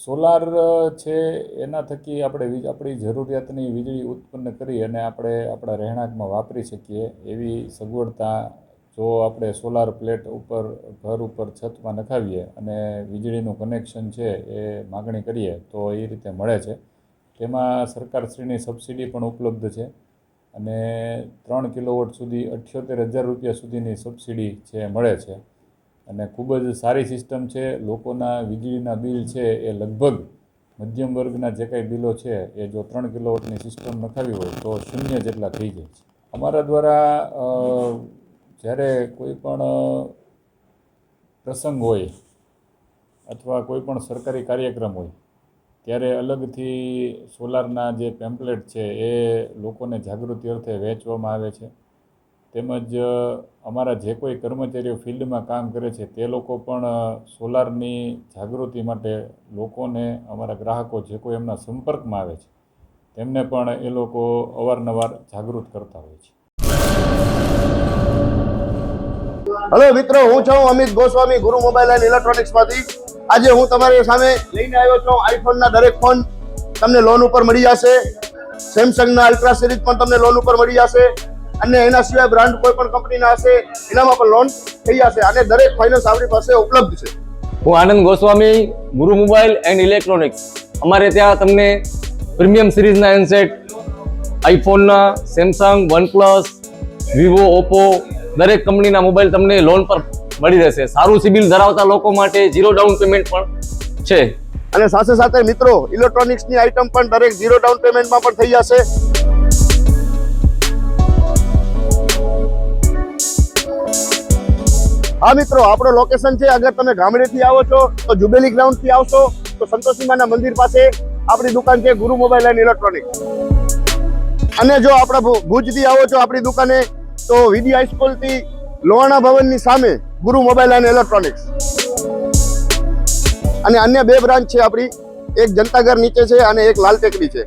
Solar છે એના થકી આપણે આપણી જરૂરિયાતની વીજળી ઉત્પન્ન કરી અને આપણે આપણા રહેણાંકમાં વાપરી શકીએ એવી સગવડતા જો આપણે સોલાર પ્લેટ ઉપર ઘર ઉપર છતમાં નખાવીએ અને વીજળીનું કનેક્શન છે એ માગણી કરીએ તો એ રીતે મળે છે. તેમાં સરકારશ્રીની સબસિડી પણ ઉપલબ્ધ છે અને 3 કિલોવોટ સુધી 78,000 રૂપિયા સુધીની સબસિડી છે મળે છે અને ખૂબ જ સારી સિસ્ટમ છે. લોકોના વીજળીના બિલ છે એ લગભગ મધ્યમ વર્ગના જે કંઈ બિલો છે એ જો 3 કિલોવોટની સિસ્ટમ નખાવી હોય તો 0 જેટલા થઈ જાય છે. અમારા દ્વારા જ્યારે કોઈ પણ પ્રસંગ હોય અથવા કોઈ પણ સરકારી કાર્યક્રમ હોય ત્યારે અલગથી સોલારના જે પેમ્પલેટ છે એ લોકોને જાગૃતિ અર્થે વહેંચવામાં આવે છે. તેમજ અમારા જે કોઈ કર્મચારીઓ ફિલ્ડમાં કામ કરે છે તે લોકો પણ સોલારની જાગૃતિ માટે લોકોને, અમારા ગ્રાહકો જે કોઈ એમના સંપર્કમાં આવે છે તેમને પણ એ લોકો અવારનવાર જાગૃત કરતા હોય છે. હેલો મિત્રો, હું છું અમિત ગોસ્વામી, ગુરુ મોબાઈલ એન્ડ ઇલેક્ટ્રોનિક્સમાંથી. આજે હું તમારી સામે લઈને આવ્યો છું આઈફોનના દરેક ફોન તમને લોન ઉપર મળી જશે. સેમસંગના અલ્ટ્રા સિરીઝ પણ તમને લોન ઉપર મળી જશે અને એના સિવાય બ્રાન્ડ કોઈ પણ કંપનીના હશે એનામાં પણ લોન થઈ જશે અને દરેક ફાઇનાન્સ આપણી પાસે ઉપલબ્ધ છે. હું આનંદ ગોસ્વામી, ગુરુ મોબાઈલ એન્ડ ઇલેક્ટ્રોનિક્સ. અમારે ત્યાં તમને પ્રીમિયમ સિરીઝના હેન્ડસેટ, આઈફોનના, સેમસંગ, વનપ્લસ, વિવો, ઓપ્પો દરેક કંપનીના મોબાઈલ તમને લોન પર મળી રહેશે. સારું સિબિલ ધરાવતા લોકો માટે 0 ડાઉન પેમેન્ટ પણ છે અને સાથે સાથે મિત્રો ઇલેક્ટ્રોનિક્સની આઇટમ પણ દરેક 0 ડાઉન પેમેન્ટમાં પણ થઈ જશે. હા મિત્રો, આપણો લોકેશન છે, અગર તમે ગામડેથી આવો છો તો જુબેલી ગ્રાઉન્ડથી આવશો તો સંતોષીમાના મંદિર પાસે આપણી દુકાન છે ગુરુ મોબાઈલ એન્ડ ઇલેક્ટ્રોનિક્સ. અને જો આપણા ભુજથી આવો છો આપણી દુકાને તો વીડી હાઈસ્કૂલથી લોહાણા ભવનની સામે ગુરુ મોબાઈલ એન્ડ ઇલેક્ટ્રોનિક્સ. અને અન્ય 2 બ્રાન્ચ છે આપણી, એક જનતાગર નીચે છે અને એક લાલ ટેકરી છે.